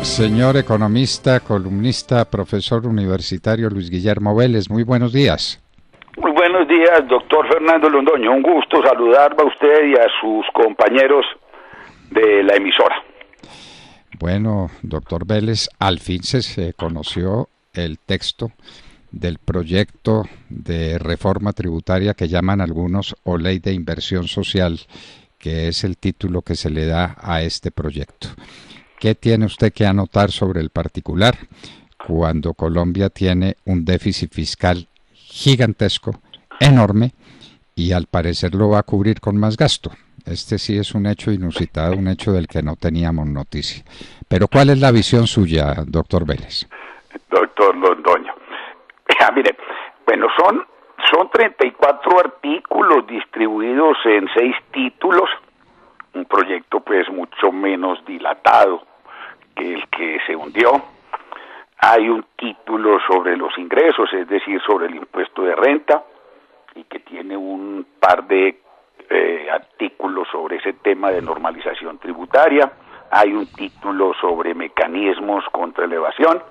Señor economista, columnista, profesor universitario Luis Guillermo Vélez, muy buenos días. Muy buenos días, doctor Fernando Londoño. Un gusto saludarlo a usted y a sus compañeros de la emisora. Bueno, doctor Vélez, al fin se conoció el texto del proyecto de reforma tributaria que llaman algunos o ley de inversión social, que es el título que se le da a este proyecto. ¿Qué tiene usted que anotar sobre el particular cuando Colombia tiene un déficit fiscal gigantesco, enorme, y al parecer lo va a cubrir con más gasto? Este sí es un hecho inusitado, un hecho del que no teníamos noticia. Pero ¿cuál es la visión suya, doctor Vélez? Doctor Londoño, mire, bueno, son 34 artículos distribuidos en 6 títulos, un proyecto pues mucho menos dilatado que el que se hundió. Hay un título sobre los ingresos, es decir, sobre el impuesto de renta, y que tiene un par de artículos sobre ese tema de normalización tributaria. Hay un título sobre mecanismos contra la evasión.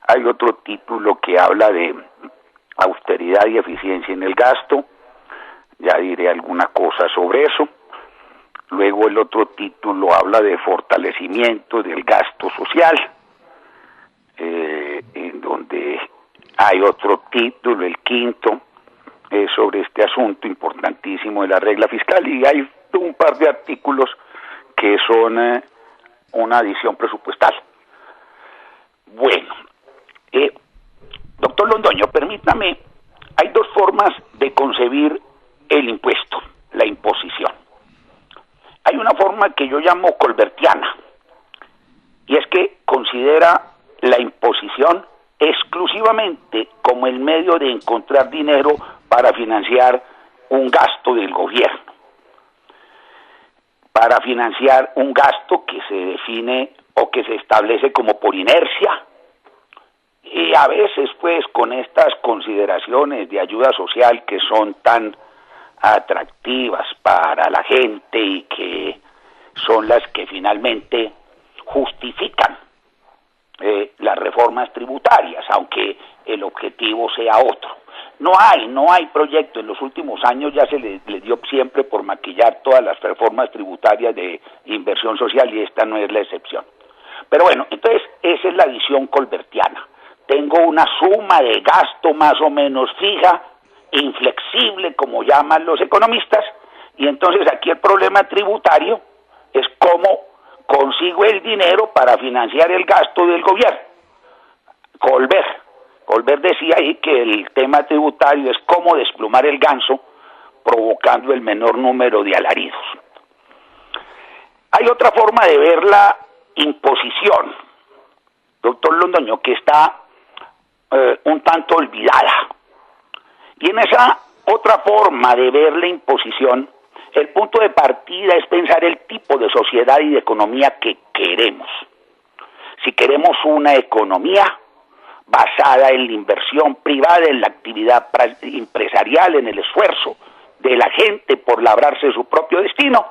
Hay otro título que habla de austeridad y eficiencia en el gasto. Ya diré alguna cosa sobre eso. Luego el otro título habla de fortalecimiento del gasto social, en donde hay otro título, el quinto, sobre este asunto importantísimo de la regla fiscal, y hay un par de artículos que son una adición presupuestal. Bueno, doctor Londoño, permítame, hay dos formas de concebir el impuesto, la imposición. Hay una forma que yo llamo colbertiana, y es que considera la imposición exclusivamente como el medio de encontrar dinero para financiar un gasto del gobierno, para financiar un gasto que se define o que se establece como por inercia, y a veces pues con estas consideraciones de ayuda social que son tan atractivas para la gente y que son las que finalmente justifican las reformas tributarias, aunque el objetivo sea otro. No hay proyecto. En los últimos años ya se le dio siempre por maquillar todas las reformas tributarias de inversión social, y esta no es la excepción. Pero bueno, entonces esa es la visión colbertiana. Tengo una suma de gasto más o menos fija, inflexible, como llaman los economistas, y entonces aquí el problema tributario es cómo consigo el dinero para financiar el gasto del gobierno. Colbert decía ahí que el tema tributario es cómo desplumar el ganso, provocando el menor número de alaridos. Hay otra forma de ver la imposición, doctor Londoño, que está un tanto olvidada. Y en esa otra forma de ver la imposición, el punto de partida es pensar el tipo de sociedad y de economía que queremos. Si queremos una economía basada en la inversión privada, en la actividad empresarial, en el esfuerzo de la gente por labrarse su propio destino,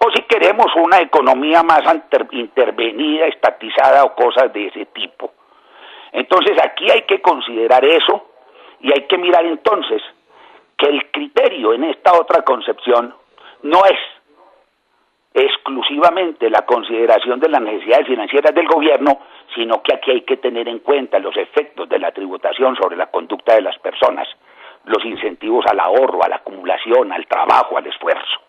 o si queremos una economía más intervenida, estatizada o cosas de ese tipo. Entonces aquí hay que considerar eso, y hay que mirar entonces que el criterio en esta otra concepción no es exclusivamente la consideración de las necesidades financieras del gobierno, sino que aquí hay que tener en cuenta los efectos de la tributación sobre la conducta de las personas, los incentivos al ahorro, a la acumulación, al trabajo, al esfuerzo.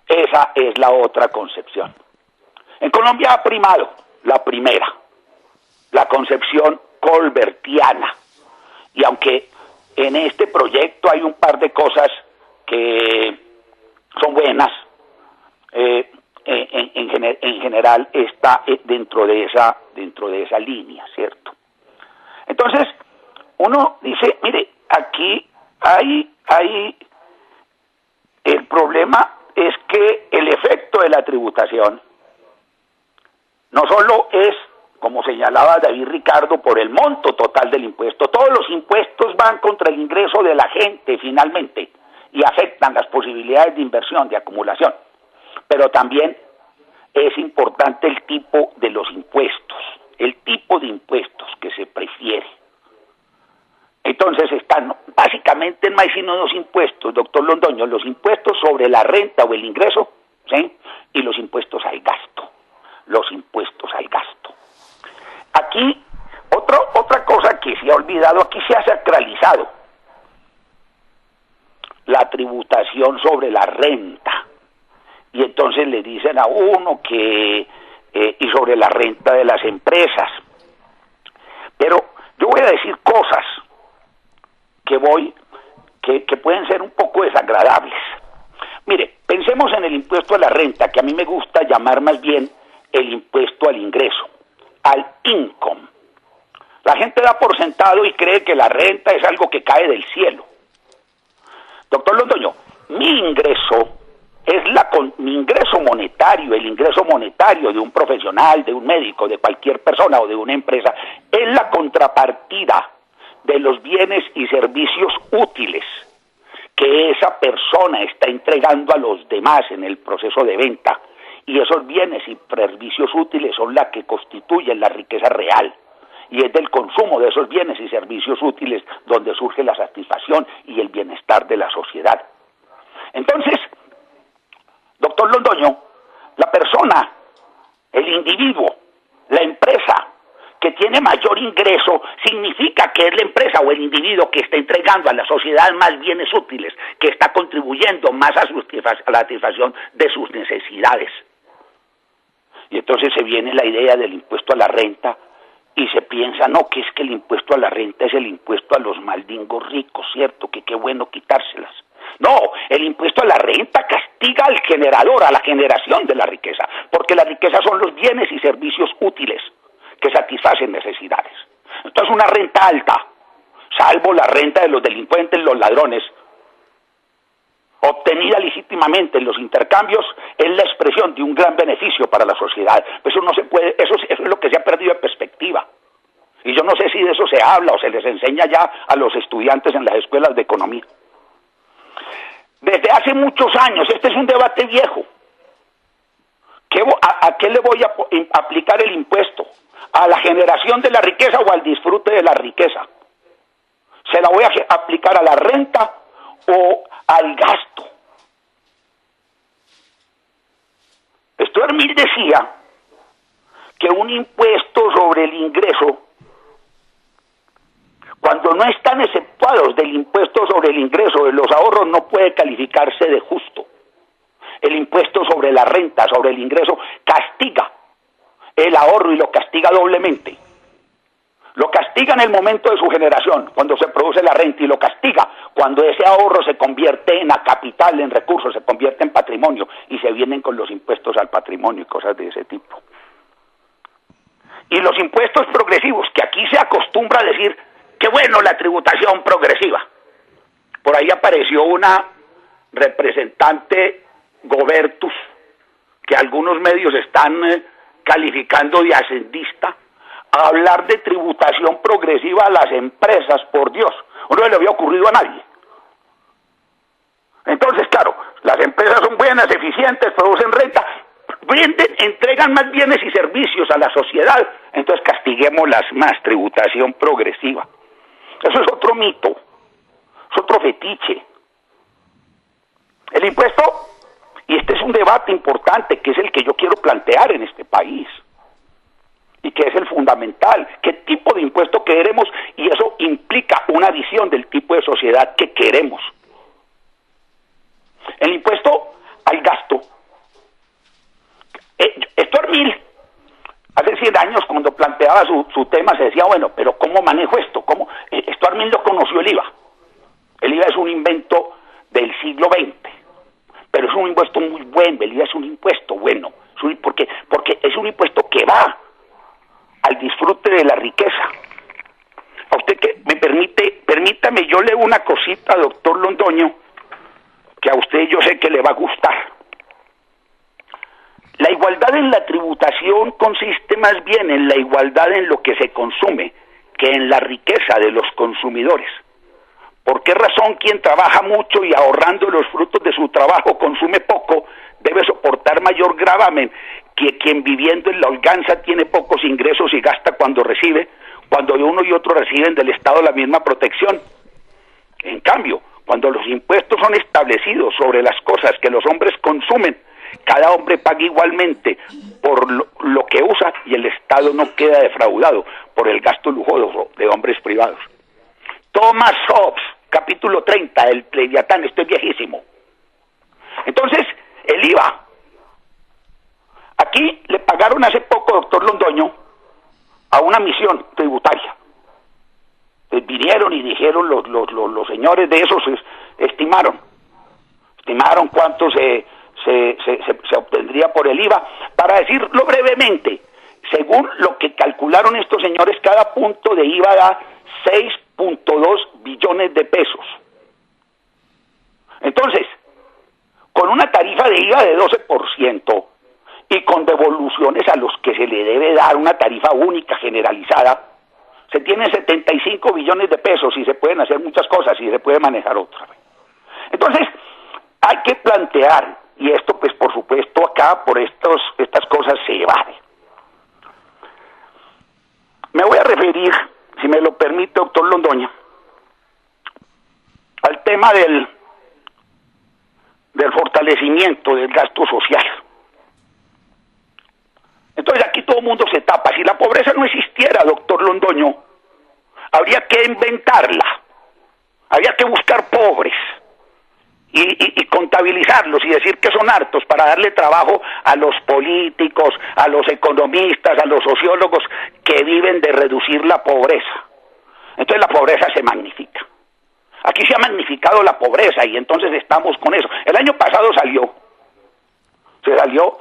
Esa es la otra concepción. En Colombia ha primado la primera, la concepción colbertiana, y aunque en este proyecto hay un par de cosas que son buenas, en general está dentro de esa línea, ¿cierto? Entonces, uno dice, mire, aquí hay el problema es que el efecto de la tributación no solo es, como señalaba David Ricardo, por el monto total del impuesto. Todos los impuestos van contra el ingreso de la gente finalmente y afectan las posibilidades de inversión, de acumulación. Pero también es importante el tipo de los impuestos, el tipo de impuestos que se prefiere. Entonces están, básicamente no hay sino dos impuestos, doctor Londoño, los impuestos sobre la renta o el ingreso, ¿sí? Y los impuestos al gasto, los impuestos al gasto. Aquí, otra cosa que se ha olvidado, aquí se ha sacralizado la tributación sobre la renta. Y entonces le dicen a uno que, y sobre la renta de las empresas. Pero yo voy a decir cosas que pueden ser un poco desagradables. Mire, pensemos en el impuesto a la renta, que a mí me gusta llamar más bien el impuesto al ingreso, al income. La gente da por sentado y cree que la renta es algo que cae del cielo. Doctor Londoño, mi ingreso mi ingreso monetario, el ingreso monetario de un profesional, de un médico, de cualquier persona o de una empresa, es la contrapartida de los bienes y servicios útiles que esa persona está entregando a los demás en el proceso de venta. Y esos bienes y servicios útiles son la que constituyen la riqueza real. Y es del consumo de esos bienes y servicios útiles donde surge la satisfacción y el bienestar de la sociedad. Entonces, doctor Londoño, la persona, el individuo, la empresa que tiene mayor ingreso, significa que es la empresa o el individuo que está entregando a la sociedad más bienes útiles, que está contribuyendo más a la satisfacción de sus necesidades. Y entonces se viene la idea del impuesto a la renta y se piensa, no, que es que el impuesto a la renta es el impuesto a los maldingos ricos, ¿cierto? Que qué bueno quitárselas. No, el impuesto a la renta castiga al generador, a la generación de la riqueza, porque la riqueza son los bienes y servicios útiles que satisfacen necesidades. Entonces una renta alta, salvo la renta de los delincuentes, los ladrones, obtenida legítimamente en los intercambios, es la expresión de un gran beneficio para la sociedad. Eso no se puede, eso es lo que se ha perdido de perspectiva. Y yo no sé si de eso se habla o se les enseña ya a los estudiantes en las escuelas de economía. Desde hace muchos años, este es un debate viejo. ¿A qué le voy a aplicar el impuesto? ¿A la generación de la riqueza o al disfrute de la riqueza? ¿Se la voy a aplicar a la renta o al gasto? Stuart Mill decía que un impuesto sobre el ingreso, cuando no están exceptuados del impuesto sobre el ingreso de los ahorros, no puede calificarse de justo. El impuesto sobre la renta, sobre el ingreso, castiga el ahorro y lo castiga doblemente. Lo castiga en el momento de su generación, cuando se produce la renta, y lo castiga cuando ese ahorro se convierte en capital, en recursos, se convierte en patrimonio, y se vienen con los impuestos al patrimonio y cosas de ese tipo. Y los impuestos progresivos, que aquí se acostumbra a decir, qué bueno la tributación progresiva. Por ahí apareció una representante Gobertus, que algunos medios están calificando de ascendista, a hablar de tributación progresiva a las empresas, por Dios. No le había ocurrido a nadie. Entonces, claro, las empresas son buenas, eficientes, producen renta, venden, entregan más bienes y servicios a la sociedad, entonces castiguémoslas más, tributación progresiva. Eso es otro mito, es otro fetiche. El impuesto, y este es un debate importante, que es el que yo quiero plantear en este país, y que es el fundamental, qué tipo de impuesto queremos, y eso implica una visión del tipo de sociedad que queremos. El impuesto al gasto. Stuart Mill, hace 100 años, cuando planteaba su tema, se decía, bueno, pero ¿cómo manejo esto? Stuart Mill no conoció el IVA. El IVA es un invento del siglo XX, pero es un impuesto muy bueno. El IVA es un impuesto bueno, porque es un impuesto que va al disfrute de la riqueza. A usted que me permítame, yo leo una cosita, doctor Londoño, que a usted yo sé que le va a gustar. La igualdad en la tributación consiste más bien en la igualdad en lo que se consume que en la riqueza de los consumidores. ¿Por qué razón quien trabaja mucho y ahorrando los frutos de su trabajo consume poco, debe soportar mayor gravamen que quien viviendo en la holganza tiene pocos ingresos y gasta cuando recibe, cuando uno y otro reciben del Estado la misma protección. En cambio, cuando los impuestos son establecidos sobre las cosas que los hombres consumen, cada hombre paga igualmente por lo que usa y el Estado no queda defraudado por el gasto lujoso de hombres privados. Thomas Hobbes, capítulo 30, el Leviatán, esto es viejísimo. Entonces, el IVA. Aquí le pagaron hace poco, doctor Londoño, a una misión tributaria. Vinieron y dijeron los señores de esos, estimaron cuánto se obtendría por el IVA. Para decirlo brevemente, según lo que calcularon estos señores, cada punto de IVA da 6.2 billones de pesos. Entonces, con una tarifa de IVA de 12% y con devoluciones a los que se le debe dar una tarifa única generalizada, se tienen 75 billones de pesos y se pueden hacer muchas cosas y se puede manejar otras. Entonces, hay que plantear, y esto pues por supuesto acá por estas cosas se evade. Me voy a referir, si me lo permite, doctor Londoño, al tema del fortalecimiento del gasto social. Entonces aquí todo el mundo se tapa. Si la pobreza no existiera, doctor Londoño, habría que inventarla, habría que buscar pobres y contabilizarlos y decir que son hartos para darle trabajo a los políticos, a los economistas, a los sociólogos que viven de reducir la pobreza. Entonces la pobreza se magnifica. Aquí se ha magnificado la pobreza y entonces estamos con eso. El año pasado se salió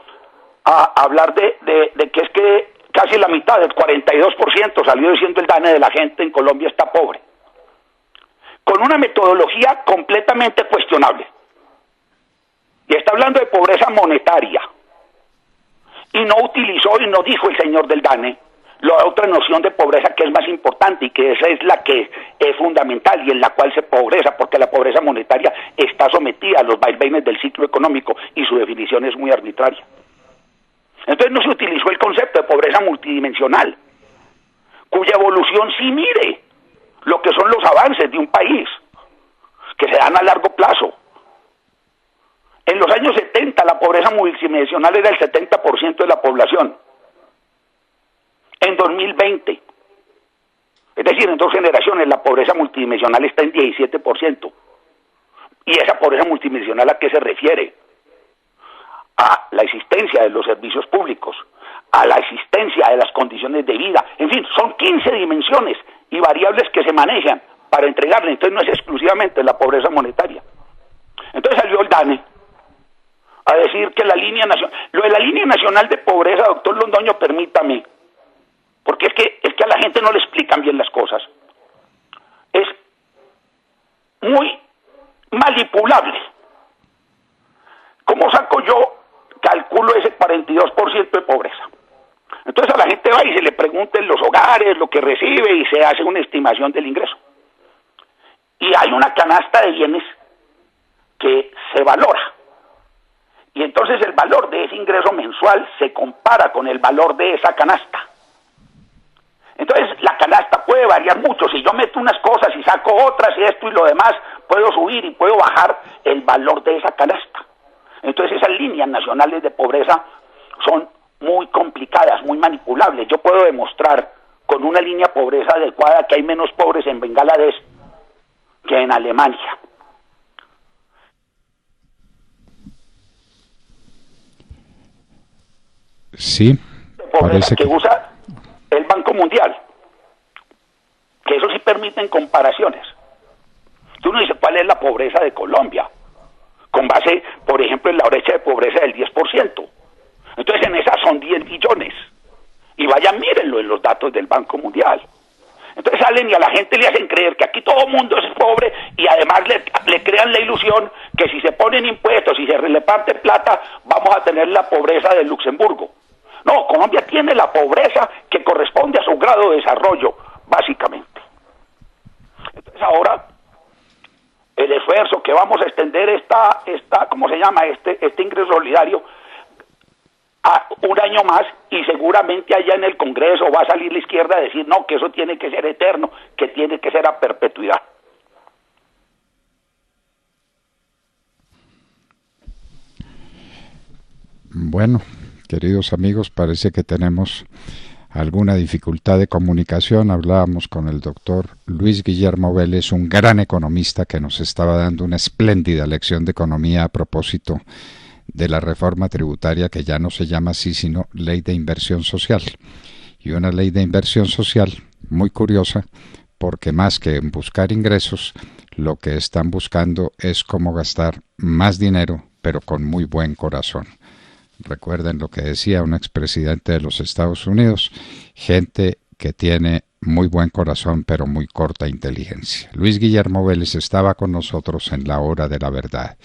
a hablar de que es que casi la mitad, del 42%, salió diciendo el DANE de la gente en Colombia está pobre. Con una metodología completamente cuestionable. Y está hablando de pobreza monetaria. Y no utilizó y no dijo el señor del DANE la otra noción de pobreza que es más importante y que esa es la que es fundamental y en la cual se pobreza, porque la pobreza monetaria está sometida a los vaivenes del ciclo económico y su definición es muy arbitraria. Entonces no se utilizó el concepto de pobreza multidimensional, cuya evolución sí mire lo que son los avances de un país, que se dan a largo plazo. En los años 70 la pobreza multidimensional era el 70% de la población. En 2020, es decir, en 2 generaciones, la pobreza multidimensional está en 17%. ¿Y esa pobreza multidimensional a qué se refiere? A la existencia de los servicios públicos, a la existencia de las condiciones de vida, en fin, son 15 dimensiones y variables que se manejan para entregarle, entonces no es exclusivamente la pobreza monetaria. Entonces salió el DANE a decir que la línea nacional, lo de la línea nacional de pobreza, doctor Londoño, permítame, porque es que a la gente no le explican bien las cosas. Es muy manipulable. ¿Cómo saco yo? Calculo ese 42% de pobreza. Entonces a la gente va y se le pregunta en los hogares lo que recibe y se hace una estimación del ingreso. Y hay una canasta de bienes que se valora. Y entonces el valor de ese ingreso mensual se compara con el valor de esa canasta. Entonces la canasta puede variar mucho. Si yo meto unas cosas y saco otras y esto y lo demás, puedo subir y puedo bajar el valor de esa canasta. Entonces esas líneas nacionales de pobreza son muy complicadas, muy manipulables. Yo puedo demostrar con una línea pobreza adecuada que hay menos pobres en Bangladesh que en Alemania. Sí, pobreza que usa el Banco Mundial, que eso sí permiten comparaciones. Tú uno dice, ¿cuál es la pobreza de Colombia? Con base, por ejemplo, en la brecha de pobreza del 10%. Entonces en esas son 10 billones. Y vayan, mírenlo en los datos del Banco Mundial. Entonces salen y a la gente le hacen creer que aquí todo el mundo es pobre y además le crean la ilusión que si se ponen impuestos y se le parte plata, vamos a tener la pobreza de Luxemburgo. No, Colombia tiene la pobreza que corresponde a su grado de desarrollo, básicamente. Entonces ahora el esfuerzo que vamos a extender ¿cómo se llama? Este ingreso solidario un año más y seguramente allá en el Congreso va a salir la izquierda a decir no, que eso tiene que ser eterno, que tiene que ser a perpetuidad. Bueno, queridos amigos, parece que tenemos alguna dificultad de comunicación. Hablábamos con el doctor Luis Guillermo Vélez, un gran economista que nos estaba dando una espléndida lección de economía a propósito de la reforma tributaria, que ya no se llama así sino ley de inversión social, y una ley de inversión social muy curiosa porque más que en buscar ingresos, lo que están buscando es cómo gastar más dinero, pero con muy buen corazón. Recuerden lo que decía un expresidente de los Estados Unidos: gente que tiene muy buen corazón pero muy corta inteligencia. Luis Guillermo Vélez estaba con nosotros en La Hora de la Verdad.